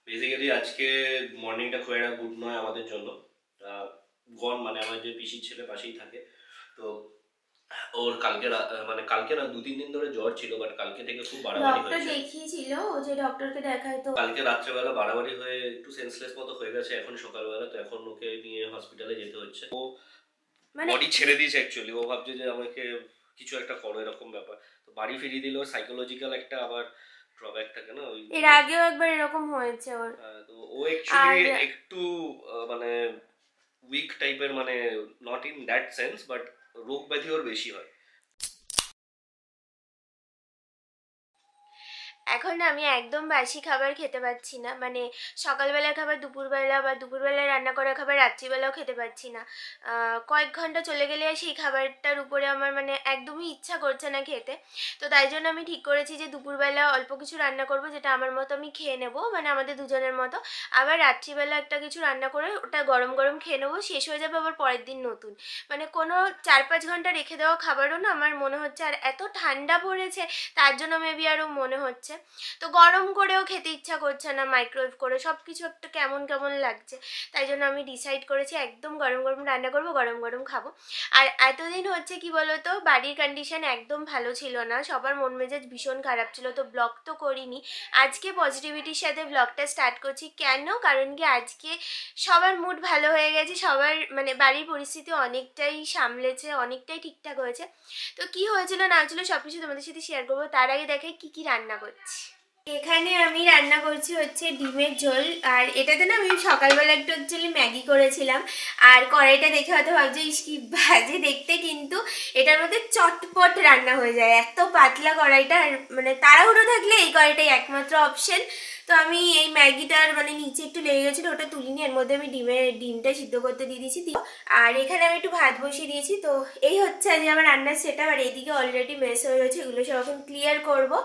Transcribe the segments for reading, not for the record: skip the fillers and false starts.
Basically আজকে মর্নিংটা খুব একটা গুড নয় আমাদের জন্য। গন মানে আমার যে পিসির ছেলে পাশেই থাকে, তো ওর কালকে না 2-3 দিন ধরে জ্বর ছিল, বাট কালকে থেকে খুব বাড়াবাড়ি হয়েছে। ডক্টর দেখিয়েছিল, ও যে ডক্টরকে দেখায়, তো কালকে রাত্রেবেলা বাড়াবাড়ি হয়ে একটু সেন্সলেস মতো হয়ে গেছে। এখন সকালবেলা তো এখন ওকে নিয়ে হসপিটালে যেতে হচ্ছে। ও মানে বডি ছেড়ে দিয়েছে অ্যাকচুয়ালি, ও ভাবছে যে আমাকে কিছু একটা করো এরকম ব্যাপার। তো বাড়ি ফিরিয়ে দিল, সাইকোলজিক্যাল একটা আবার ড্রব্যাক থাকে না, ওই এর আগেও একবার এরকম হয়েছে ওর। তো ও অ্যাকচুয়ালি একটু মানে উইক টাইপের, মানে not in that sense, but রোগ ব্যাধি ওর বেশি হয়। এখন আমি একদম বাসি খাবার খেতে পাচ্ছি না, মানে সকালবেলার খাবার দুপুরবেলা, বা দুপুরবেলায় রান্না করা খাবার রাত্রিবেলাও খেতে পাচ্ছি না। কয়েক ঘন্টা চলে গেলে সেই খাবারটার উপরে আমার মানে একদমই ইচ্ছা করছে না খেতে। তো তাই জন্য আমি ঠিক করেছি যে দুপুরবেলা অল্প কিছু রান্না করব, যেটা আমার মতো আমি খেয়ে নেবো, মানে আমাদের দুজনের মতো। আবার রাত্রিবেলা একটা কিছু রান্না করে ওটা গরম গরম খেয়ে নেবো, শেষ হয়ে যাবে আবার পরের দিন নতুন। মানে কোনো 4-5 ঘন্টা রেখে দেওয়া খাবারও না আমার মনে হচ্ছে, আর এত ঠান্ডা পড়েছে তার জন্য মেবি আরও মনে হচ্ছে। তো গরম করেও খেতে ইচ্ছা করছে না, মাইক্রোওয়েভ করে সব কিছু একটা কেমন কেমন লাগছে। তাই জন্য আমি ডিসাইড করেছি একদম গরম গরম রান্না করবো, গরম গরম খাবো। আর এতদিন হচ্ছে কি বলতো, বাড়ির কন্ডিশন একদম ভালো ছিল না, সবার মন মেজাজ ভীষণ খারাপ ছিল, তো ব্লগ তো করিনি। আজকে পজিটিভিটির সাথে ব্লগটা স্টার্ট করছি। কেন? কারণ কি আজকে সবার মুড ভালো হয়ে গেছে, সবার মানে বাড়ির পরিস্থিতি অনেকটাই সামলেছে, অনেকটাই ঠিকঠাক হয়েছে। তো কি হয়েছিল না হয়েছিল সব কিছু তোমাদের সাথে শেয়ার করবো। তার আগে দেখাই কি কি রান্না করছি। এখানে আমি রান্না করছি হচ্ছে ডিমের ঝোল। আর এটাতে না আমি সকালবেলা একটু অ্যাকচুয়ালি ম্যাগি করেছিলাম। আর কড়াইটা দেখে হয়তো ভাবছি কি বাজে দেখতে, কিন্তু এটার মধ্যে চটপট রান্না হয়ে যায়, এত পাতলা কড়াইটা। আর মানে তাড়াহুড়ো থাকলে এই কড়াইটাই একমাত্র অপশন। তো আমি এই ম্যাগিটার মানে নিচে একটু লেগে গেছিলো, ওটা তুলিনি, এর মধ্যে আমি ডিমটা সিদ্ধ করতে দিয়ে দিয়েছি। আর এখানে আমি একটু ভাত বসিয়ে দিয়েছি। তো এই হচ্ছে আজ আমার রান্নার সেটআপ। আর এইদিকে অলরেডি মেস হয়ে রয়েছে, এগুলো সব এখন ক্লিয়ার করবো।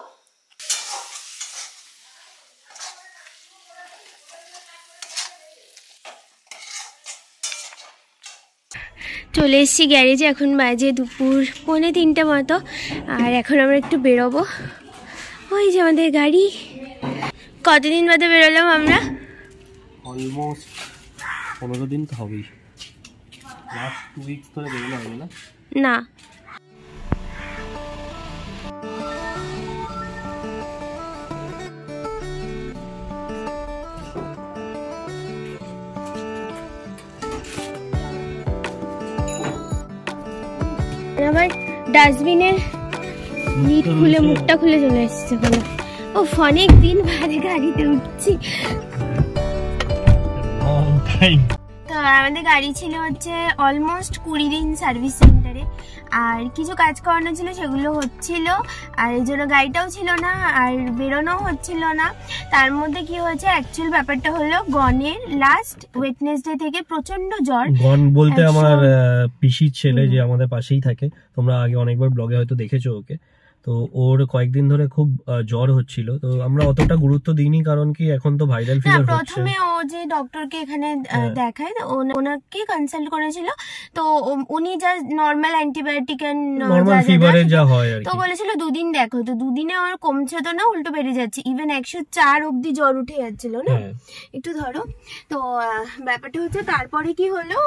চলে এসেছি গ্যারেজে, এখন বাজে দুপুর 2:45 মতো। আর এখন আমরা একটু বেরোবো, ওই যে আমাদের গাড়ি। কতদিন বাদে বেরোলাম আমরা? অলমোস্ট 15 দিন তো হবেই। লাস্ট 2 উইকস ধরে বেরোনো হয়নি না? না। আবার ডাস্টবিনের লিড খুলে মুখটা খুলে চলে এসেছে বলে। ও অনেক দিন বাদে গাড়িতে উঠছি। তো আমাদের গাড়ি ছিল হচ্ছে অলমোস্ট 20 দিন সার্ভিস সেন্টারে। আর কিছু কাজ করানো ছিল, সেগুলো হচ্ছিল, আর এই জন্য গাড়িটাও ছিল না, আর বেরোনো হচ্ছিল না। তার মধ্যে কি হয়েছে, অ্যাকচুয়াল ব্যাপারটা হলো গনের লাস্ট ওয়েডনেসডে থেকে প্রচন্ড জ্বর। গন বলতে আমার পিসির ছেলে, যে আমাদের পাশেই থাকে, তোমরা আগে অনেকবার ব্লগে হয়তো দেখেছো ওকে। তো ওর কয়েকদিন ধরে খুব জ্বর হচ্ছিল। তো আমরা অতটা গুরুত্ব দিইনি, কারণ কি এখন তো ভাইরাল ফিভার হচ্ছে। প্রথমে ও যে ডক্টরকে এখানে দেখায়, ওনাকে কনসাল্ট করেছিল। তো উনি যা নরমাল অ্যান্টিবায়োটিক এন্ড নরমাল ফিভারে যা হয় আর কি, তো বলেছিল 2 দিন দেখো। তো 2 দিনে ওর কমছে তো না, উল্টো বেড়ে যাচ্ছে। ইভেন 104 অবধি জ্বর উঠে যাচ্ছিল না। একটু ধরো। তো ব্যাপারটা হচ্ছে তারপরে কি হলো,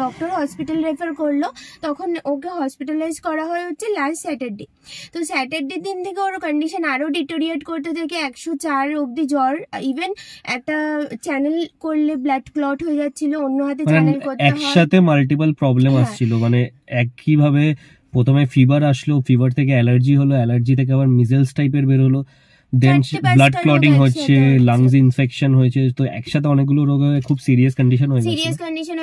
ডক্টর হসপিটাল রেফার করলো। তখন ওকে হসপিটালাইজ করা হয় হচ্ছে লাস্ট স্যাটারডে। তো স্যাটারডে দিন থেকে ওর কন্ডিশন আরো ডিটোরিয়েট করতে থাকে, 104 অবধি জ্বর। ইভেন একটা চ্যানেল করলে ব্লাড ক্লট হয়ে যাচ্ছিল, অন্য হাতে চ্যানেল করতে হয়, একসাথে মাল্টিপল প্রবলেম আসছিল। মানে একই ভাবে প্রথমে ফিভার আসলো, ফিভার থেকে অ্যালার্জি হলো, অ্যালার্জি থেকে আবার মিজেলস টাইপের বের হলো, দেন ব্লাড ক্লটিং হচ্ছে, লাংস ইনফেকশন হয়েছে। তো একসাথে অনেকগুলো রোগ হয়ে খুব সিরিয়াস কন্ডিশন হয়ে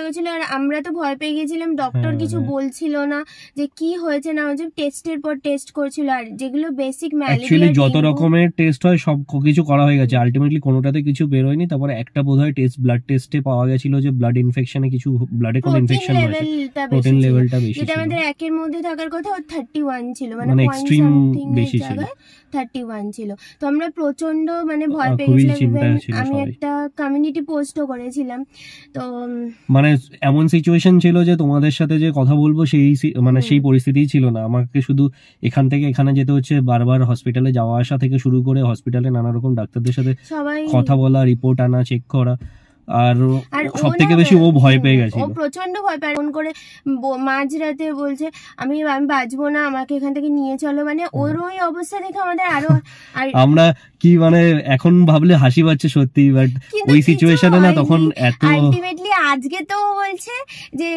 গেছিল। আর আমরা তো ভয় পেয়ে গেছিলাম, ডক্টর কিছু বলছিল না যে কি হয়েছে না হয়েছে, টেস্টের পর টেস্ট করছিল। আর যেগুলো বেসিক ম্যালেরিয়া, যত রকমের টেস্ট হয় সব কিছু করা হয়ে গেছে, আলটিমেটলি কোনোটাতে কিছু বের হয়নি। তারপরে একটা বোধহয় টেস্ট, ব্লাড টেস্টে পাওয়া গেছিল যে ব্লাড ইনফেকশনে কিছু, ব্লাডে কোনো ইনফেকশন হয়েছে, প্রোটিন লেভেলটা বেশি ছিল, যেটা আমাদের 1 এর মধ্যে থাকার কথা, 31 ছিল, মানে এক্সট্রিম বেশি ছিল, 31 ছিল। তো আমরা প্রচন্ড মানে ভয় পেয়ে গেছিলাম। আমি একটা কমিউনিটি পোস্টও করেছিলাম। তো মানে এমন সিচুয়েশন ছিল যে তোমাদের সাথে যে কথা বলবো সেই মানে সেই পরিস্থিতিই ছিল না। আমাকে শুধু এখান থেকে এখানে যেতে হচ্ছে, বারবার হসপিটালে যাওয়া আসা থেকে শুরু করে হসপিটালে নানা রকম ডাক্তারদের সাথে কথা বলা, রিপোর্ট আনা, চেক করা, আর সব থেকে বেশি ও ভয় পেয়ে গেছিল। ও প্রচন্ড ভয় পেয়ে ফোন করে মাঝরাতে বলছে আমি বাঁচবো না, আমাকে এখান থেকে নিয়ে চলো। মানে ওর ওই অবস্থা দেখে আমাদের আরো আমরা কি মানে এখন ভাবলে হাসি পাচ্ছে সত্যি, বাট ওই সিচুয়েশনে না তখন এত আলটিমেটলি আজকে তো বলছে যে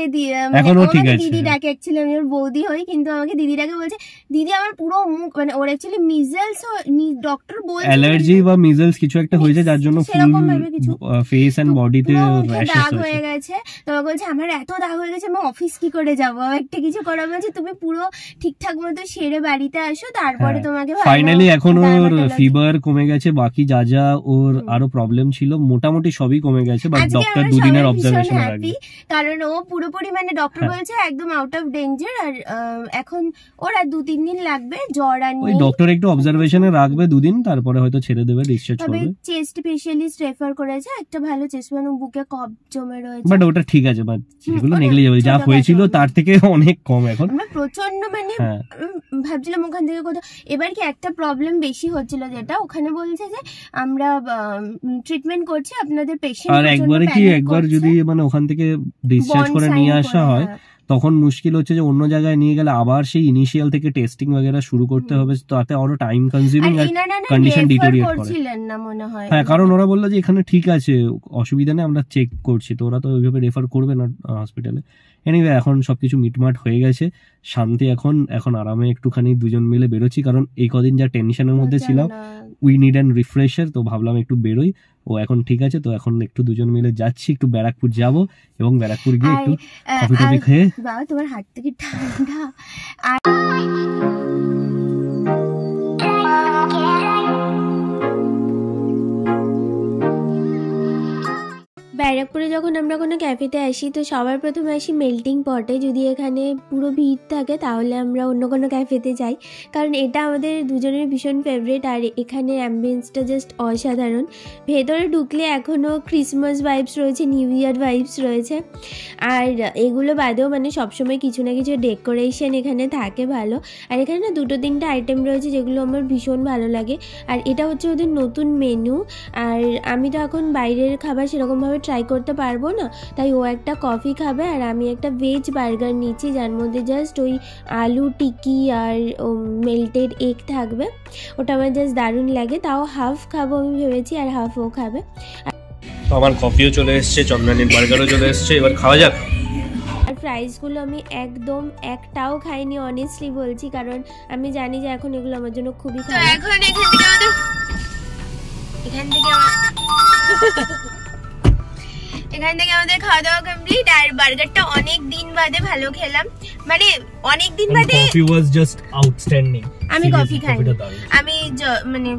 এখনো ঠিক আছে। দিদি ডাকে, অ্যাকচুয়ালি আমি ওর বৌদি হই, কিন্তু আমাকে দিদি ডাকে বলছে দিদি আমার পুরো মুখ মানে ওর অ্যাকচুয়ালি মিজেলস, ডক্টর বলছে অ্যালার্জি বা মিজেলস কিছু একটা হয়েছে, যার জন্য ফুল ফেস এন্ড বডিতে দাগ হয়ে গেছে। তো বলছে আমার এত দাগ হয়ে গেছে আমি অফিস কি করে যাবো, একটা কিছু করা। বলছে তুমি পুরো ঠিকঠাক মতো সেরে বাড়িতে আসো, তারপরে তোমাকে ফাইনালি এখন ওর ফিভার কমে গেছে, বাকি যা যা ওর আরো প্রবলেম ছিল মোটামুটি সবই কমে গেছে, বাট ডক্টর দুদিনের অবজারভেশনে রাখবে, কারণ ও পুরোপুরি মানে ডক্টর বলছে একদম আউট অফ ডেঞ্জার। আর এখন ওর আর 2-3 দিন লাগবে, জ্বর আর নেই। ওই ডক্টর একটু অবজারভেশনে রাখবে 2 দিন, তারপরে হয়তো ছেড়ে দেবে, ডিসচার্জ করবে। তবে চেস্ট স্পেশালিস্ট রেফার করেছে, একটা ভালো চেস্ট, মানে বুকে কফ জমে রয়েছে, বাট ওটা ঠিক আছে, বাট সেগুলো নেগলিজেবল, যা হয়েছিল তার থেকে অনেক কম এখন। আমরা প্রচন্ড মানে ভাবছিলাম ওখান থেকে কোথাও। এবার কি একটা প্রবলেম বেশি হচ্ছিল, যেটা ওখানে বলছে যে আমরা ট্রিটমেন্ট করছি আপনাদের পেশেন্ট, আর একবার যদি মানে ওখান থেকে ডিসচার্জ করে নিয়ে আসা হয় তখন মুশকিল হচ্ছে যে অন্য জায়গায় নিয়ে গেলে আবার সেই ইনিশিয়াল থেকে টেস্টিং वगैरह শুরু করতে হবে, তাতে আরো টাইম কনজিউমিং আর কন্ডিশন ডিটোরিয়েট করে না মনে হয়। হ্যাঁ, কারণ ওরা বললো যে এখানে ঠিক আছে, অসুবিধা নেই, আমরা চেক করছি, তো ওরা তো ওইভাবে রেফার করবে না হসপিটালে। এনিওয়ে এখন সবকিছু মিটমাট হয়ে গেছে, শান্তি। এখন আরামে একটুখানি দুজন মিলে বেরোচ্ছি, কারণ এই কদিন যা টেনশনের মধ্যে ছিলাম, উই নিড অ্যান রিফ্রেশার, তো ভাবলাম একটু বেরোই। ও এখন ঠিক আছে, তো এখন একটু দুজন মিলে যাচ্ছি, একটু ব্যারাকপুর যাব, এবং ব্যারাকপুর গিয়ে একটু কফি টফি খেয়ে। বাবা তোমার হাত থেকে ঠান্ডা। ব্যারাকপুরে যখন আমরা কোনো ক্যাফেতে আসি তো সবার প্রথমে আসি মেল্টিং পটে। যদি এখানে পুরো ভিড় থাকে তাহলে আমরা অন্য কোনো ক্যাফেতে যাই, কারণ এটা আমাদের দুজনের ভীষণ ফেভারিট। আর এখানে অ্যাম্বিয়েন্সটা জাস্ট অসাধারণ। ভেতরে ঢুকলে এখনও ক্রিসমাস ভাইবস রয়েছে, নিউ ইয়ার ভাইবস রয়েছে। আর এগুলো বাদেও মানে সবসময় কিছু না কিছু ডেকোরেশন এখানে থাকে ভালো। আর এখানে না 2-3টা আইটেম রয়েছে যেগুলো আমার ভীষণ ভালো লাগে। আর এটা হচ্ছে ওদের নতুন মেনু। আর আমি তো এখন বাইরের খাবার সেরকমভাবে ট্রাই করতে পারবো না, তাই ও একটা কফি খাবে আর আমি একটা ভেজ বার্গার নিচ্ছি, যার মধ্যে জাস্ট ওই আলু টিকি আর মেল্টেড এগ থাকবে। ওটা আমার জাস্ট দারুণ লাগে। তাও হাফ খাবো আমি ভেবেছি, আর হাফ ও খাবে। তো আমার কফিও চলে এসছে, চন্দনের বার্গারও চলে এসছে, এবার খাওয়া যাক। আর ফ্রাইসগুলো আমি একদম একটাও খাইনি, অনেস্টলি বলছি, কারণ আমি জানি যে এখন এগুলো আমার জন্য খুবই খারাপ। এখন এখান থেকে আমাদের খাওয়া দাওয়া কমপ্লিট। আর বার্গারটা অনেক দিন বাদে ভালো খেলাম, মানে অনেক দিন বাদে। Coffee was just outstanding. আমি কফি খাই, আমি মানে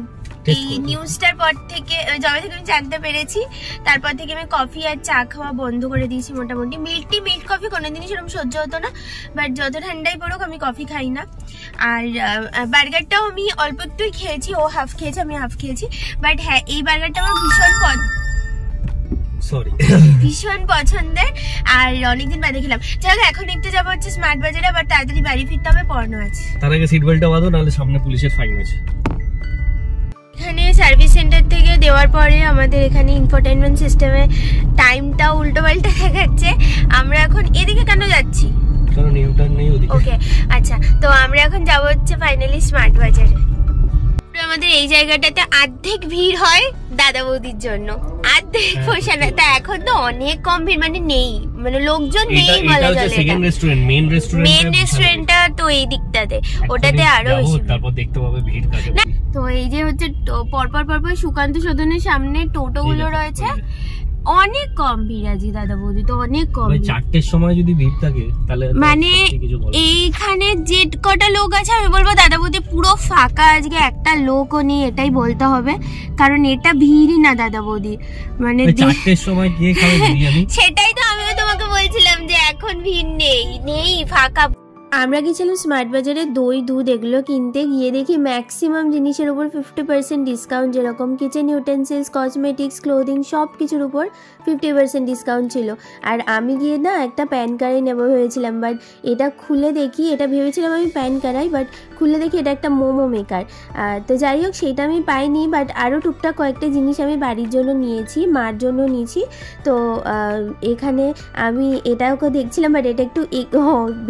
এই নিউজটার পর থেকে, যবে থেকে আমি জানতে পেরেছি তারপর থেকে আমি কফি আর চা খাওয়া বন্ধ করে দিয়েছি মোটামুটি। মিল্ক কফি কোনোদিনই সেরকম সহ্য হতো না, বাট যত ঠান্ডাই পড়ুক আমি কফি খাই না। আর বার্গারটাও আমি অল্প একটুই খেয়েছি, ও হাফ খেয়েছে আমি হাফ খেয়েছি। বাট হ্যাঁ, এই বার্গারটা আমার ভীষণ পছন্দের, আর অনেকদিন বাদে খেলাম। চলো এখন একটু যাবো হচ্ছে স্মার্ট বাজারে, আবার তাড়াতাড়ি বাড়ি ফিরতে হবে, পড়ানো আছে। তার আগে সিট বেল্টটা বাঁধো, নাহলে সামনে পুলিশের ফাইন আছে। এখানে সার্ভিস সেন্টার থেকে দেওয়ার পরে আমাদের এখানে ইনফোটেনমেন্ট সিস্টেমে টাইমটা উল্টো পাল্টা দেখাচ্ছে। আমরা এখন এদিকে কেন যাচ্ছি? কারণ ইউটার্ন নেই ওদিকে। ওকে, আচ্ছা, তো আমরা এখন যাবো হচ্ছে ফাইনালি স্মার্ট বাজারে। আমাদের এই জায়গাটাতে অর্ধেক ভিড় হয় দাদা বৌদির জন্য, অর্ধেক পয়সা না। তা এখন তো অনেক কম ভিড়, মানে নেই, মানে লোকজন নেই বলা চলে। সেকেন্ড রেস্টুরেন্ট, মেইন রেস্টুরেন্টটা তো এই দিকটাতে, ওটাতে আরো বেশি। তারপর দেখতে পাবে ভিড় কাটে। তো এই যে হচ্ছে পরপর সুকান্ত সদনের সামনে টোটো গুলো রয়েছে, অনেক কম ভিড় আছে দাদা বৌদি, তো অনেক কম। 4টের সময় যদি ভিড় থাকে তাহলে মানে এইখানে যে কটা লোক আছে আমি বলবো দাদা বৌদি পুরো ফাঁকা, আজকে একটা লোকও নেই, এটাই বলতে হবে, কারণ এটা ভিড়ই না দাদা বৌদি। মানে 4টের সময় কে খাবে বিরিয়ানি? সেটাই তো আমিও তোমাকে বলছিলাম যে এখন ভিড় নেই, ফাঁকা। আমরা গেছিলাম স্মার্ট বাজারে দই দুধ এগুলো কিনতে, গিয়ে দেখি ম্যাক্সিমাম জিনিসের উপর 50% ডিসকাউন্ট, যেরকম কিচেন ইউটেন্সিলস, কসমেটিক্স, ক্লোদিং সব কিছুর উপর 50% ডিসকাউন্ট ছিল। আর আমি গিয়ে না একটা প্যান কাড়াই নেবো ভেবেছিলাম, বাট এটা খুলে দেখি, এটা ভেবেছিলাম আমি প্যান কাড়াই, বাট খুলে দেখি এটা একটা মোমো মেকার। তো যাই হোক সেটা আমি পাইনি, বাট আরও টুকটাক কয়েকটা জিনিস আমি বাড়ির জন্য নিয়েছি, মার জন্য নিয়েছি। তো এখানে আমি এটাও দেখছিলাম, বাট এটা একটু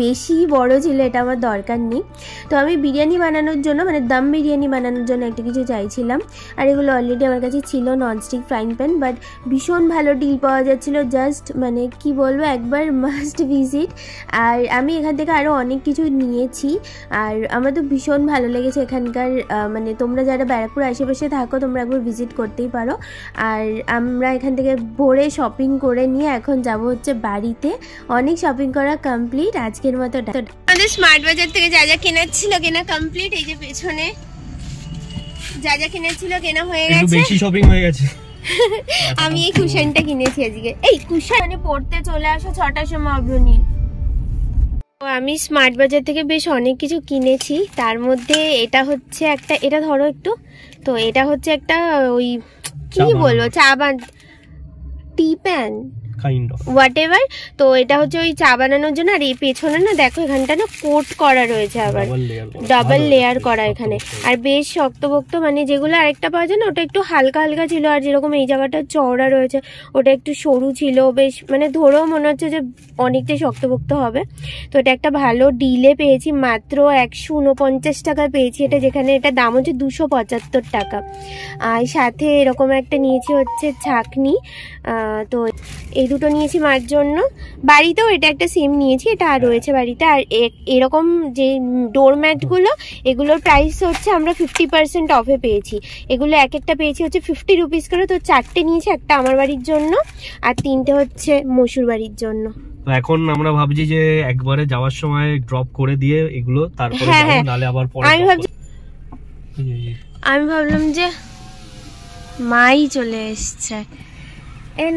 বেশি বড় ছিল, এটা আমার দরকার নেই। তো আমি বিরিয়ানি বানানোর জন্য মানে দম বিরিয়ানি বানানোর জন্য একটা কিছু চাইছিলাম, আর এগুলো অলরেডি আমার কাছে ছিল ননস্টিক ফ্রাইং প্যান, বাট ভীষণ ভালো ডিল পাওয়া যাচ্ছিলো, জাস্ট মানে কি বলবো একবার মাস্ট ভিজিট। আর আমি এখান থেকে আরও অনেক কিছু নিয়েছি, আর আমার তো ভীষণ ভালো লেগেছে এখানকার, মানে তোমরা যারা ব্যারাকপুর আশেপাশে থাকো তোমরা একবার ভিজিট করতেই পারো। আর আমরা এখান থেকে ভোরে শপিং করে নিয়ে এখন যাব হচ্ছে বাড়িতে। অনেক শপিং করা কমপ্লিট আজকের মতো। আমাদের স্মার্ট বাজার থেকে যা যা কেনার ছিল কেনা কমপ্লিট, এই যে পেছনে যা যা কেনার ছিল কেনা হয়ে গেছে, বেশি শপিং হয়ে গেছে। আমি এই কুশনটা কিনেছি আজকে, এই কুশন মানে পড়তে চলে আসো 6টার সময় অবনি। তো আমি স্মার্ট বাজার থেকে বেশ অনেক কিছু কিনেছি, তার মধ্যে এটা হচ্ছে একটা, এটা ধরো একটু, তো এটা হচ্ছে একটা ওই কি বলবো চা টি প্যান কাইন্ড অফ হোয়াটএভার। তো এটা হচ্ছে ওই চা বানানোর জন্য। আর এই পেছনে না দেখো এখানটা না কোট করা রয়েছে, আবার ডাবল লেয়ার করা এখানে, আর বেশ শক্তপোক্ত, মানে যেগুলো আরেকটা পাওয়া যায় না ওটা একটু হালকা হালকা ছিল, আর যেরকম এই জায়গাটা চওড়া রয়েছে ওটা একটু সরু ছিল, বেশ মানে ধরেও মনে হচ্ছে যে অনেকটাই শক্তপোক্ত হবে। তো এটা একটা ভালো ডিলে পেয়েছি, মাত্র 149 টাকায় পেয়েছি এটা, যেখানে এটা দাম হচ্ছে 275 টাকা। আর সাথে এরকম একটা নিয়েছি হচ্ছে ছাঁকনি, তো এই দুটো নিয়েছি মার জন্য। বাড়িতেও এটা একটা সেম নিয়েছি, এটা আর রয়েছে বাড়িতে। আর এরকম যে ডোরম্যাটগুলো এগুলোর প্রাইস হচ্ছে আমরা 50% অফে পেয়েছি, এগুলো এক একটা পেয়েছি হচ্ছে 50 রুপিস করে। তো 4টে নিয়েছি, একটা আমার বাড়ির জন্য আর 3টে হচ্ছে মশুর বাড়ির জন্য। তো এখন আমরা ভাবছি যে একবারে যাওয়ার সময় ড্রপ করে দিয়ে এগুলো তারপরে যাব, নালে আবার পরে আমি ভাবলাম যে মাই চলে এসছে।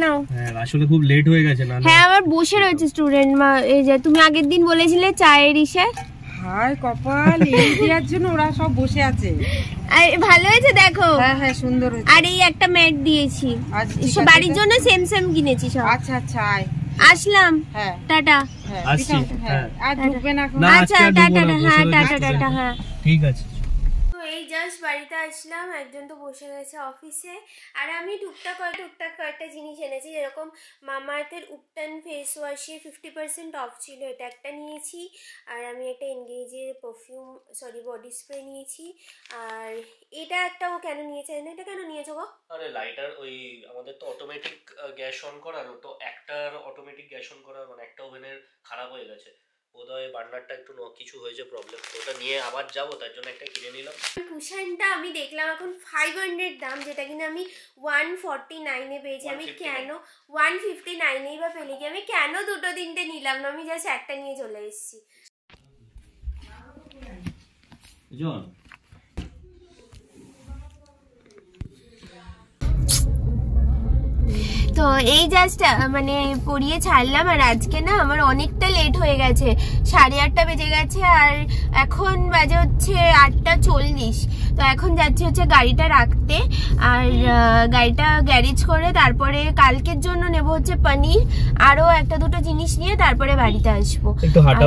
নাও, আসলে খুব লেট হয়ে গেছে না? হ্যাঁ আবার বসে রয়েছে স্টুডেন্ট মা, এই যে তুমি আগের দিন বলেছিলে চায়ের ইসে, হায় কপাল, এই দেওয়ার জন্য ওরা সব বসে আছে। আর ভালো হয়েছে দেখো। হ্যাঁ হ্যাঁ সুন্দর হয়েছে। আর এই একটা ম্যাট দিয়েছি, বাড়ির জন্য সেম সেম কিনেছি সব। আচ্ছা আচ্ছা আসলাম, হ্যাঁ টাটা। আসছি, হ্যাঁ আর ঢুকবে না এখন? আচ্ছা টাটা, হ্যাঁ টাটা টাটা, হ্যাঁ ঠিক আছে। এই জাস্ট বাড়িতে আসলাম, একজন তো বসে গেছে অফিসে, আর আমি টুকটাক কয়েকটা জিনিস এনেছি, যেরকম মামাআর্থের উপটান ফেস ওয়াশে 50% অফ ছিল, এটা একটা নিয়েছি। আর আমি একটা এনগেজের বডি স্প্রে নিয়েছি। আর এটা একটা ও কেন নিয়েছে, এটা কেন নিয়েছো গো? আরে লাইটার, ওই আমাদের তো অটোমেটিক গ্যাস অন করার, তো একটার অটোমেটিক গ্যাস অন করার মানে একটা ওভেনের খারাপ হয়ে গেছে, বোধহয় বার্নারটা একটু কিছু হয়েছে প্রবলেম, তো ওটা নিয়ে আবার যাবো, তার জন্য একটা কিনে নিলাম। কুশনটা আমি দেখলাম এখন 500 দাম, যেটা কিনা আমি 149 পেয়েছি। আমি কেন 159 বা পেলে কি, আমি কেন দুটো তিনটে নিলাম না, আমি জাস্ট একটা নিয়ে চলে এসেছি। তো এই জাস্ট মানে পরিয়ে ছাড়লাম, আর আজকে না আমার অনেকটা লেট হয়ে গেছে, 8:30 বেজে গেছে, আর এখন বাজে হচ্ছে 8:40। তো এখন যাচ্ছি হচ্ছে গাড়িটা রাখতে, আর গাড়িটা গ্যারেজ করে তারপরে কালকের জন্য নেব হচ্ছে পনির, আরও একটা দুটো জিনিস নিয়ে তারপরে বাড়িতে আসবো। একটু হাঁটা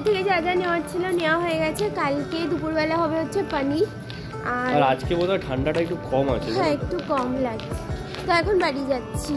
থেকে যা যা নেওয়ার ছিল নেওয়া হয়ে গেছে। কালকে দুপুরবেলা হবে হচ্ছে পনির, আর আজকে বোধহয় ঠান্ডাটা একটু কম আছে। হ্যাঁ একটু কম লাগছে। তো এখন বাড়ি যাচ্ছি।